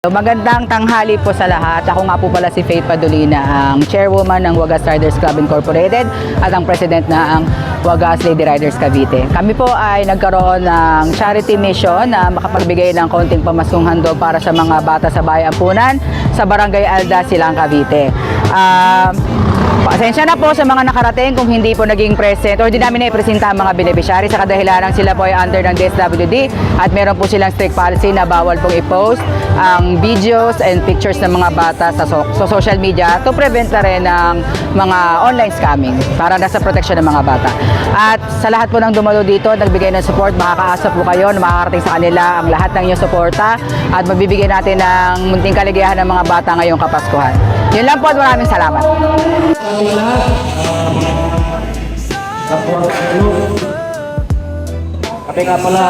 Magandang tanghali po sa lahat. Ako nga po pala si Faith Padolina, ang chairwoman ng Wagas Riders Club Incorporated at ang president na ang Wagas Lady Riders Cavite. Kami po ay nagkaroon ng charity mission na makapagbigay ng konting pamasong handog para sa mga bata sa Bayan Ampunan sa Barangay Alda, Silang, Cavite. Pasensya na po sa mga nakarating kung hindi po naging present o hindi namin na-ipresenta ang mga beneficiary sa kadahilanang sila po ay under ng DSWD at meron po silang strict policy na bawal pong i-post ang videos and pictures ng mga bata sa social media to prevent na rin ng mga online scamming para nasa protection ng mga bata. At sa lahat po ng dumalo dito, nagbigay ng support, makakaasa po kayo na makakarating sa kanila ang lahat ng inyong suporta at mabibigyan natin ng munting kaligayahan ng mga bata ngayong Kapaskuhan. Yun lang po at maraming salamat. Kami nga pala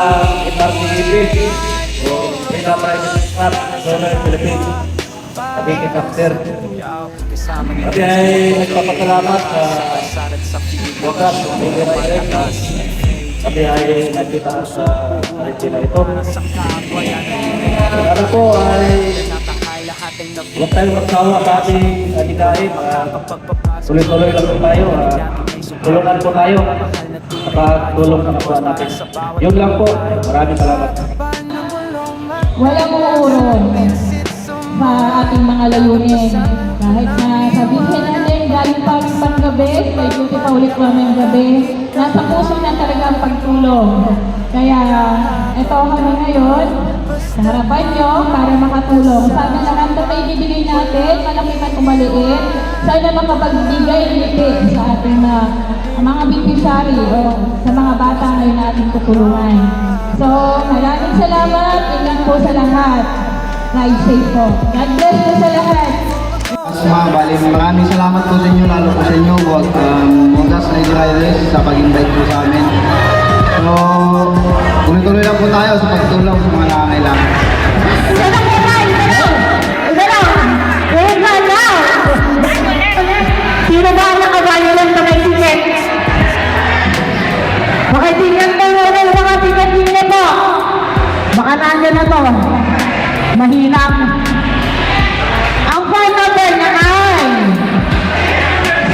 FRCGP o Pina Private Club National Philippines. Kami kikapter. Kami ay nagpapasalamat sa Wagas Lady Riders. Kami ay nagkita sa Argentina ito. Ano po ay huwag tayong magsawa sa ating adikain. Tuloy-tuloy lang po tayo. Tulungan po tayo. Nakatulong sa kapwa natin. Yun lang po. Maraming salamat. Walang uurong sa ating mga layunin. Kahit na sabihin natin galing pa rin panggabi, may duty pa ulit pa ng gabi, nasa puso na talaga ang pagtulong. Kaya ito kami ngayon sa harapan nyo para makatulong. Sana naman ito may ibibigay natin, malaki man o maliit, sana makapagbigay lipid sa ating mga beneficiary o sa mga bata ngayon natin tutulungan. So, maraming salamat. Ingat po sa lahat. Ride safe po. God bless po sa lahat. Maraming salamat po sa inyo, lalo po sa inyo, Wagas Lady Riders, sa pag-invite po sa amin. So, tuloy-tuloy lang po tayo sa pagtulong sa mga nangangailangan. Sino ba ang nakabayalan sa may ticket? Makaitingan po yung mga ticket ninyo po. Baka nandiyan na to. Mahirap. Ang phone number niya ay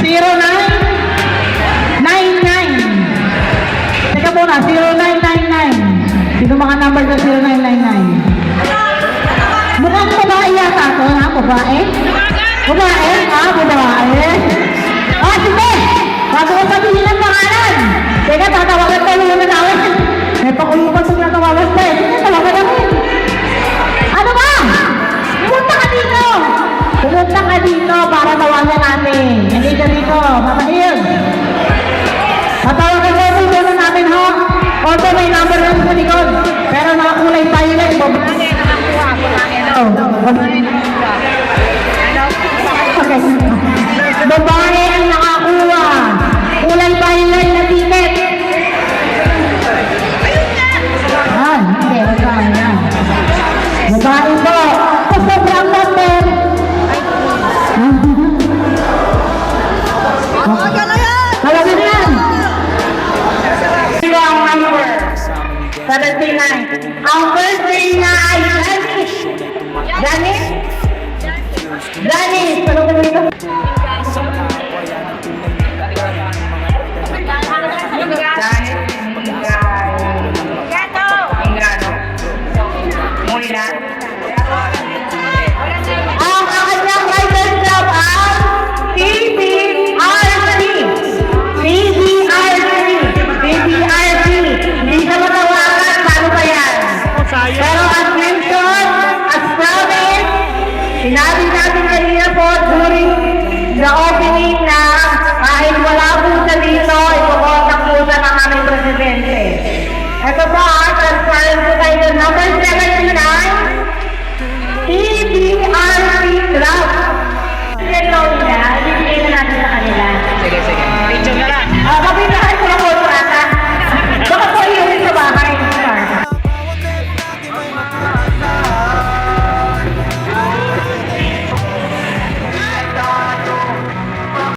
0999. Teka muna, 0999. Sino mga number ko 0999? Mukhang babae yata ito, ha? Babae? Babae? Babae? Sige! Bago ko sabihin ang pangalan. Teka, tatawagan tayo yung namin. May pakulupan sa natawagan tayo. Sige, tawagan namin. Ano ba? Pumunta ka dito! Pumunta ka dito para tawagan natin. Hindi ka dito. Papahil. Patawagan tayo muna namin, ha? Although may number lang sa likod. Pero nakakulay tayo lang. Babae na nakuha. Babae na nakuha. Okay. Babae ang nakakuha. Kulay violet na ticket. Hindi. Babae na. Babae po. Sobrang number. Halaga na yan. Halaga na yan. Ang number 79. Ang birthday niya ay Janice. Janice? Janice! Ano ka dito? Ang kanyang riders club ay PBRC. Hindi ka matawagan, paano ba yan? Pero as mentioned, as promised, sinabi natin kanina po during the opening na kahit wala po sa dito, ipokontak po sa ng aming presidente. Ito po, transparent po tayo ng number 79, PBRC Club. Sige, Claudia, bibigay na natin sa kanila. Sige. Picture na lang. Mabinahan ko na po ito ata. Baka po yung sa bahay.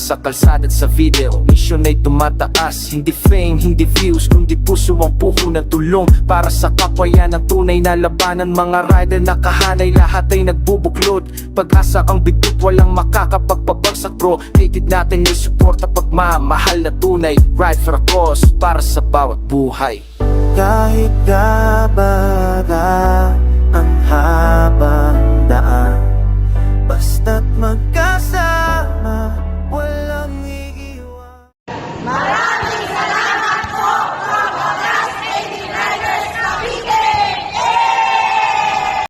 sa kalsada at sa video. Mission ay tumataas, hindi fame, hindi views, kundi puso ang puho ng tulong para sa kapwa. Yan ang tunay na labanan. Mga rider nakahanay, lahat ay nagbubuklod. Pag-asa ang bidot, walang makakapagpabagsak bro. Hated natin yung suporta, pagmamahal na tunay. Ride for a cause, para sa bawat buhay. Kahit gabada